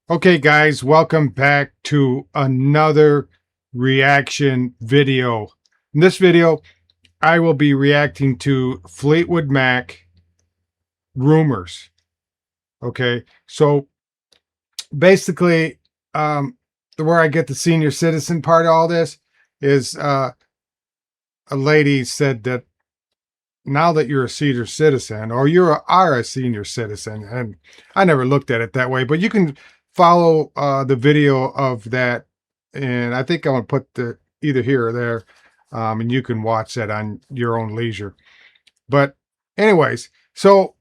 Okay, guys, welcome back to another reaction video. In this video, I will be reacting to Fleetwood Mac, Rumours. Okay, so basically, where I get the senior citizen part of all this is a lady said that now that you're a senior citizen or are a senior citizen, and I never looked at it that way, but you can follow the video of that, and I think I'm gonna put the either here or there, and you can watch that on your own leisure. But anyways, so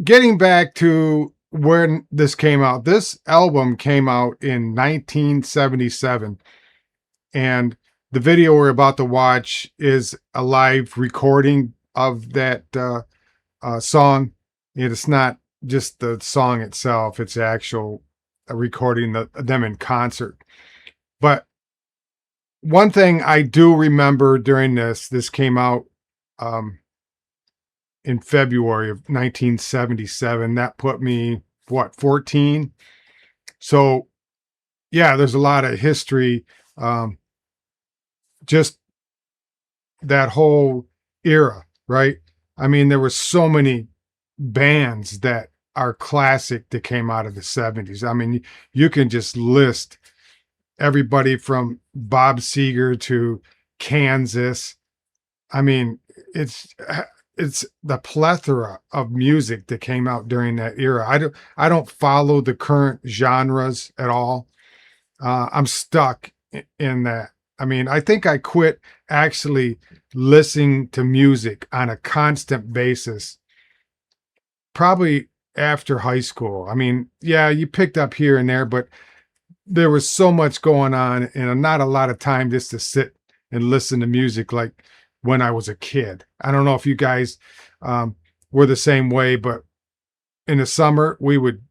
getting back to when this came out, this album came out in 1977, and the video we're about to watch is a live recording of that song. It's not just the song itself, it's actual recording them in concert. But one thing I do remember during this came out in February of 1977. That put me, what, 14? So yeah, there's a lot of history. Just that whole era, right? I mean, there were so many bands that are classic that came out of the 70s. I mean, you can just list everybody from Bob Seger to Kansas. I mean, it's the plethora of music that came out during that era. I don't follow the current genres at all. I'm stuck in that. I mean, I think I quit actually listening to music on a constant basis probably after high school. I mean, yeah, you picked up here and there, but there was so much going on and not a lot of time just to sit and listen to music like when I was a kid. I don't know if you guys were the same way, but in the summer, we would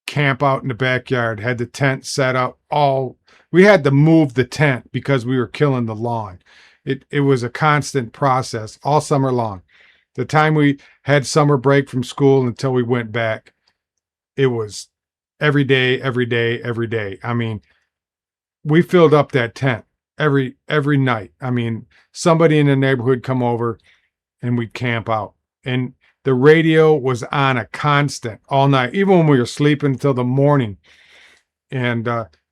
camp out in the backyard, had the tent set up. We had to move the tent because we were killing the lawn. It was a constant process all summer long. The time we had summer break from school until we went back, it was every day, every day, every day. I mean, we filled up that tent every night. I mean, somebody in the neighborhood come over and we'd camp out. And the radio was on a constant all night, even when we were sleeping until the morning. And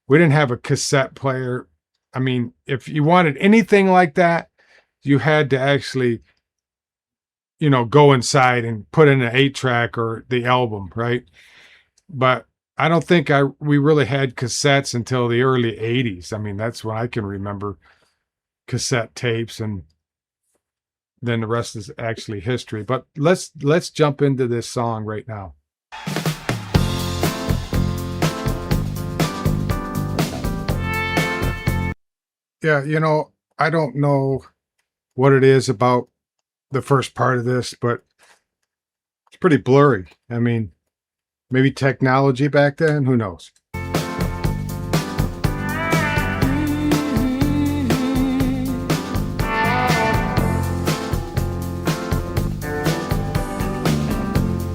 we didn't have a cassette player. I mean, if you wanted anything like that, you had to actually, go inside and put in an 8-track or the album, right? But I don't think we really had cassettes until the early 80s. I mean, that's when I can remember cassette tapes, and then the rest is actually history. But let's jump into this song right now. Yeah, I don't know what it is about the first part of this, but it's pretty blurry. I mean, maybe technology back then, who knows?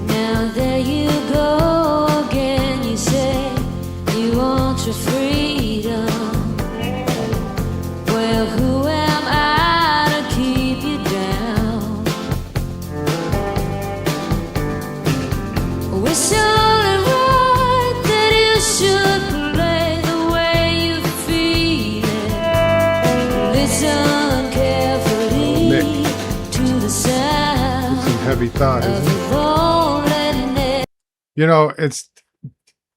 Now there you go again, you say you want your freedom. Well, who am I to keep you down? It's only right that you should play the way you feel it. Listen carefully Nick, to the sound it's some heavy thought, of isn't the it? loneliness. It's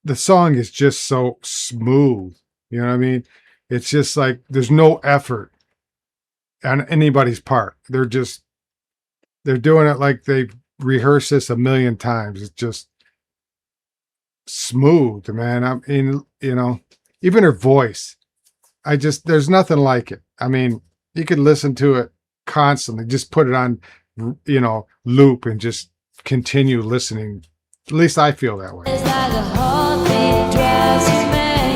the song is just so smooth. You know what I mean? It's just like there's no effort on anybody's part. They're doing it like they've rehearsed this a million times. It's just smooth, man. I mean, even her voice. There's nothing like it. I mean, you could listen to it constantly. Just put it on, loop and just continue listening. At least I feel that way. It's like a heartbeat drives you mad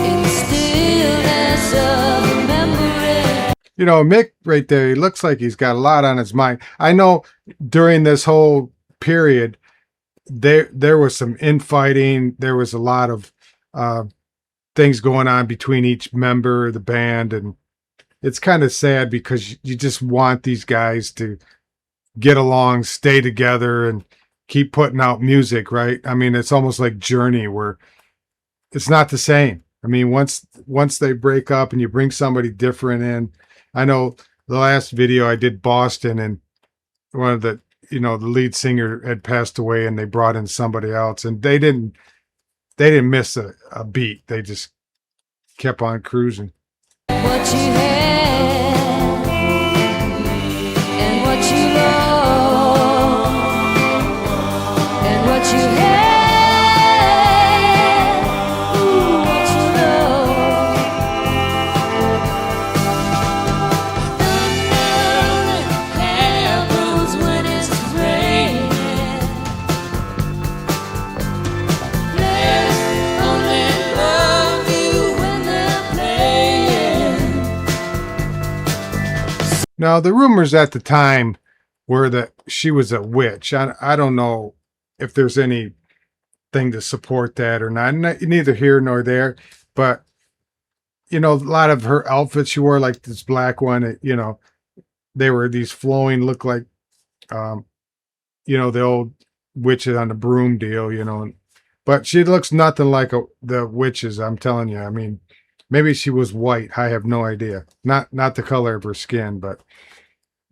in the stillness of memory. Mick right there, he looks like he's got a lot on his mind. I know during this whole period, there was some infighting. There was a lot of uh, things going on between each member of the band, and it's kind of sad because you just want these guys to get along, stay together, and keep putting out music, right? I mean, it's almost like Journey, where it's not the same. I mean, once they break up and you bring somebody different in, I know the last video I did Boston, and one of the the lead singer had passed away, and they brought in somebody else, and they didn't miss a beat. They just kept on cruising. What you had and what you lost and what you had, ooh, what you lost. Thunder happens when it's raining. Players only love you when they're playing. Now, the rumors at the time were that she was a witch. I don't know if there's anything to support that or not. Neither here nor there. But, a lot of her outfits she wore, like this black one, they were these flowing, look like, um, the old witches on the broom deal, But she looks nothing like the witches, I'm telling you. I mean, maybe she was white. I have no idea. Not the color of her skin, but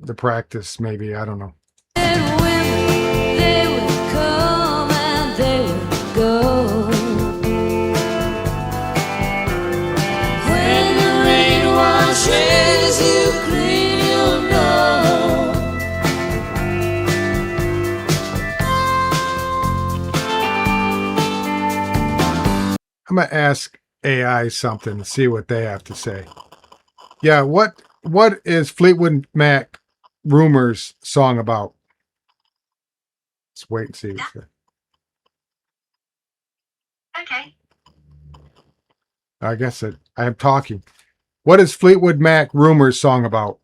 the practice, maybe. I don't know. And when they would come and they would go, when the rain washes you clean, you'll know. I'm gonna ask AI something to see what they have to say. Yeah, what is Fleetwood Mac Rumours song about? Let's wait and see. Okay. I guess I am talking. What is Fleetwood Mac Rumours song about?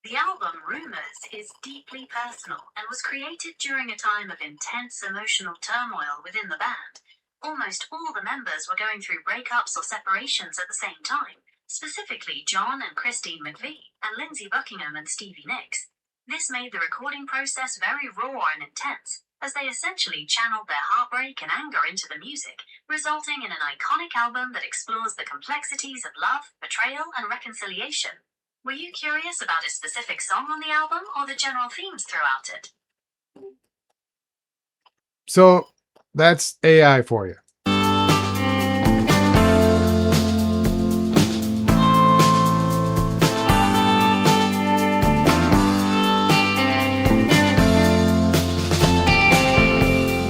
The album Rumours is deeply personal and was created during a time of intense emotional turmoil within the band. Almost all the members were going through breakups or separations at the same time, specifically John and Christine McVie, and Lindsey Buckingham and Stevie Nicks. This made the recording process very raw and intense, as they essentially channeled their heartbreak and anger into the music, resulting in an iconic album that explores the complexities of love, betrayal, and reconciliation. Were you curious about a specific song on the album or the general themes throughout it? So that's AI for you.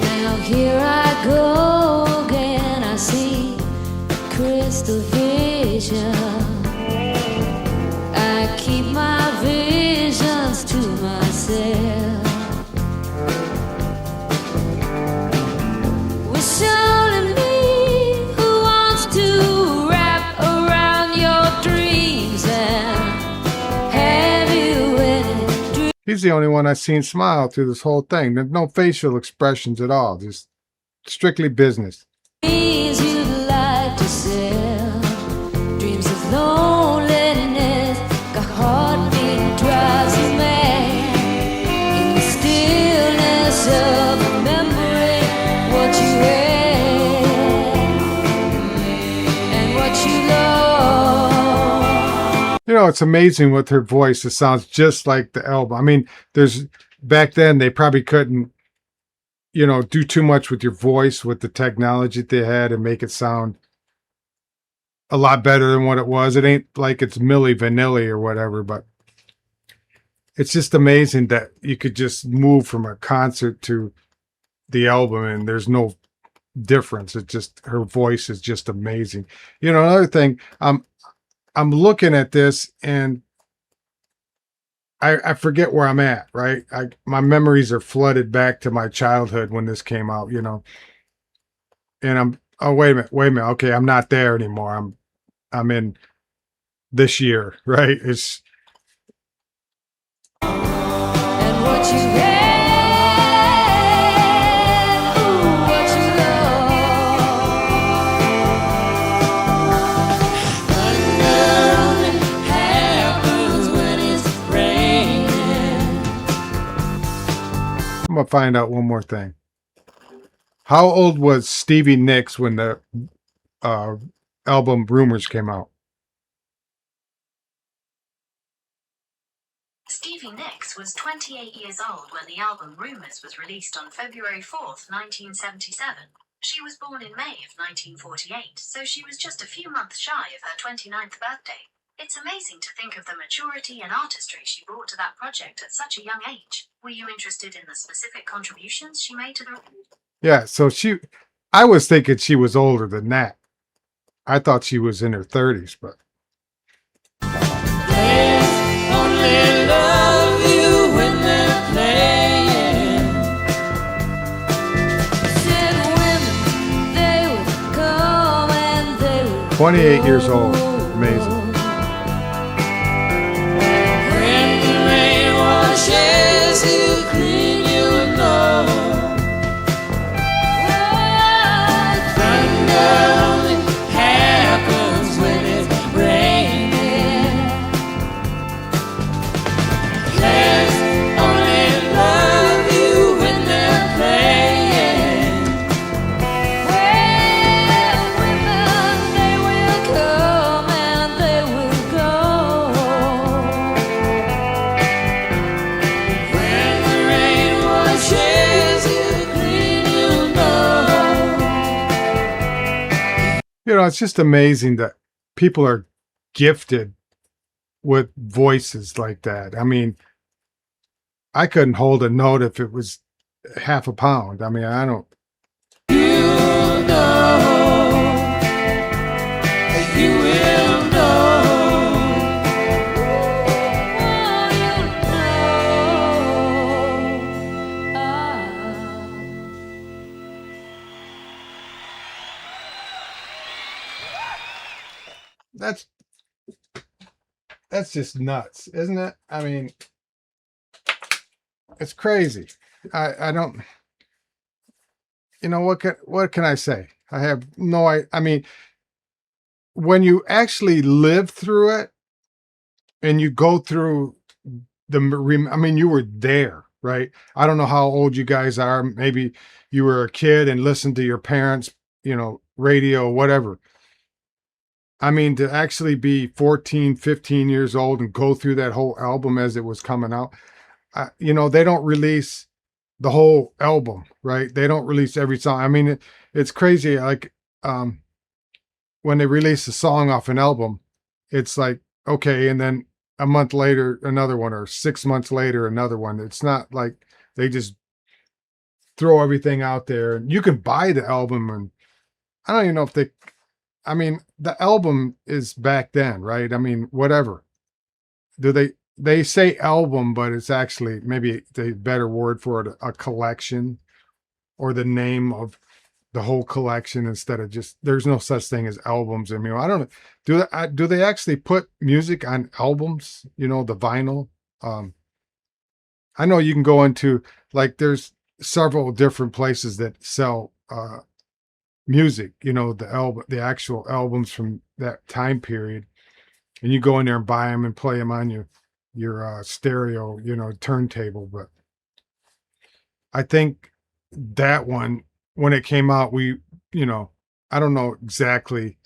Now here I go again, I see crystal vision. I keep my visions to myself. It's only me who wants to wrap around your dreams and have you in it. He's the only one I've seen smile through this whole thing. There's no facial expressions at all. Just strictly business. Dreams you'd like to sell, dreams of loneliness, a heartbeat drives you mad. In the stillness of remembering what you had and what you lost. It's amazing with her voice. It sounds just like the album. I mean, back then they probably couldn't, do too much with your voice with the technology they had and make it sound a lot better than what it was. It ain't like it's Milli Vanilli or whatever, but it's just amazing that you could just move from a concert to the album and there's no difference. It's just, her voice is just amazing. Another thing, I'm looking at this and I forget where I'm at, right? My memories are flooded back to my childhood when this came out, and wait a minute. Okay, I'm not there anymore. I'm in this year, right? It's And what you had to find out one more thing. How old was Stevie Nicks when the uh, album Rumours came out? Stevie Nicks was 28 years old when the album Rumours was released on February 4th, 1977. She was born in May of 1948, so she was just a few months shy of her 29th birthday. It's amazing to think of the maturity and artistry she brought to that project at such a young age. Were you interested in the specific contributions she made to the... Yeah, so I was thinking she was older than that. I thought she was in her 30s, but Only love you when they're playing. Said women, they would come and they would 28 years old. Amazing. When the rain washes you clean, you know. Thunder only happens when it's raining. Let's only love you when they're playing. Well, women, they will come and they will go. When the rain washes you clean, you know. You know, it's just amazing that people are gifted with voices like that. I mean, I couldn't hold a note if it was half a pound. I mean, I don't. You know, you will know. That's just nuts, isn't it? I mean, it's crazy. I don't. You know what can I say? I have no. I mean, when you actually live through it, and you go through I mean, you were there, right? I don't know how old you guys are. Maybe you were a kid and listened to your parents, radio, whatever. I mean, to actually be 14, 15 years old and go through that whole album as it was coming out, they don't release the whole album, right? They don't release every song. I mean, it's crazy. Like, when they release a song off an album, it's like, okay, and then a month later, another one, or 6 months later, another one. It's not like they just throw everything out there. And you can buy the album, and I don't even know if I mean, the album is back then, right? I mean, whatever. They say album, but it's actually maybe the better word for it, a collection, or the name of the whole collection, instead of just, there's no such thing as albums. I mean, I don't know. Do they actually put music on albums? The vinyl. I know you can go into, like, there's several different places that sell music. The actual albums from that time period, and you go in there and buy them and play them on your stereo, turntable. But I think that one, when it came out, I don't know exactly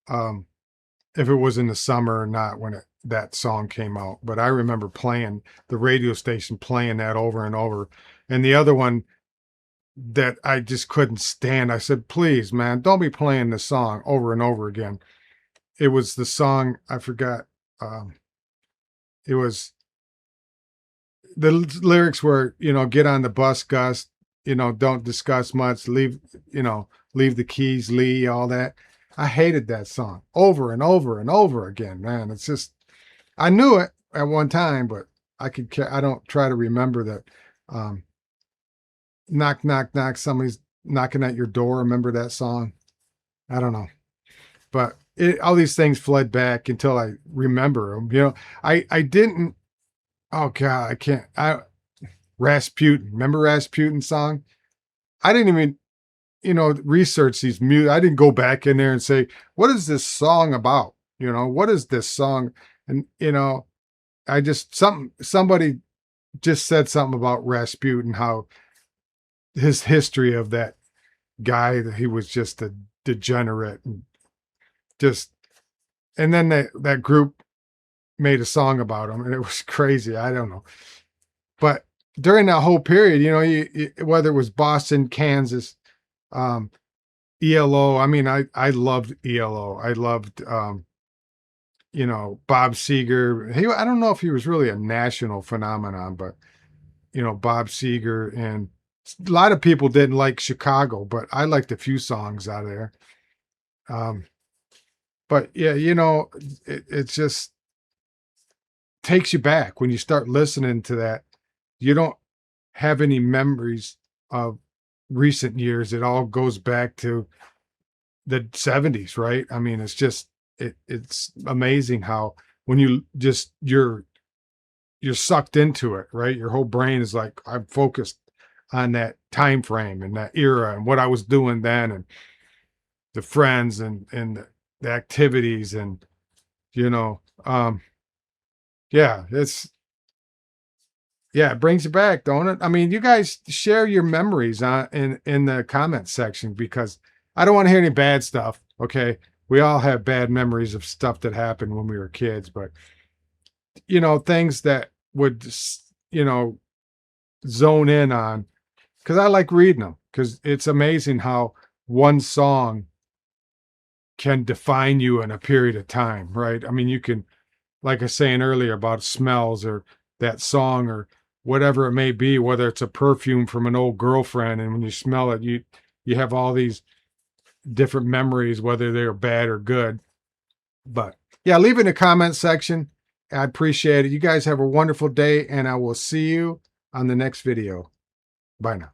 if it was in the summer or not when that song came out, but I remember playing the radio station, playing that over and over. And the other one that I just couldn't stand, I said, please, man, don't be playing this song over and over again. It was the song, I forgot. It was, the lyrics were, get on the bus, Gus, don't discuss much, leave the keys, Lee, all that. I hated that song over and over and over again, man. It's just, I knew it at one time, but I don't try to remember that. Knock, knock, knock, somebody's knocking at your door. Remember that song? I don't know. But all these things fled back until I remember them. I didn't, oh God, I can't, Rasputin. Remember Rasputin's song? I didn't even, research these music. I didn't go back in there and say, what is this song about? What is this song? And, I just, somebody just said something about Rasputin, how his history of that guy, that he was just a degenerate, and just, and then that group made a song about him, and it was crazy. I don't know. But during that whole period, whether it was Boston, Kansas, um, ELO. I mean, I loved ELO. I loved Bob Seger. I don't know if he was really a national phenomenon, but Bob Seger, and a lot of people didn't like Chicago, but I liked a few songs out of there. But yeah, it just takes you back when you start listening to that. You don't have any memories of recent years. It all goes back to the 70s, right? I mean, it's amazing how when you're sucked into it, right? Your whole brain is like, I'm focused on that time frame and that era and what I was doing then, and the friends, and the activities, and yeah, it brings you back, don't it? I mean, you guys share your memories in the comment section, because I don't want to hear any bad stuff. Okay, we all have bad memories of stuff that happened when we were kids, but things that would zone in on, because I like reading them, because it's amazing how one song can define you in a period of time, right? I mean, you can, like I was saying earlier about smells, or that song, or whatever it may be, whether it's a perfume from an old girlfriend, and when you smell it, you have all these different memories, whether they're bad or good. But yeah, leave it in the comment section. I appreciate it. You guys have a wonderful day, and I will see you on the next video. Bye now.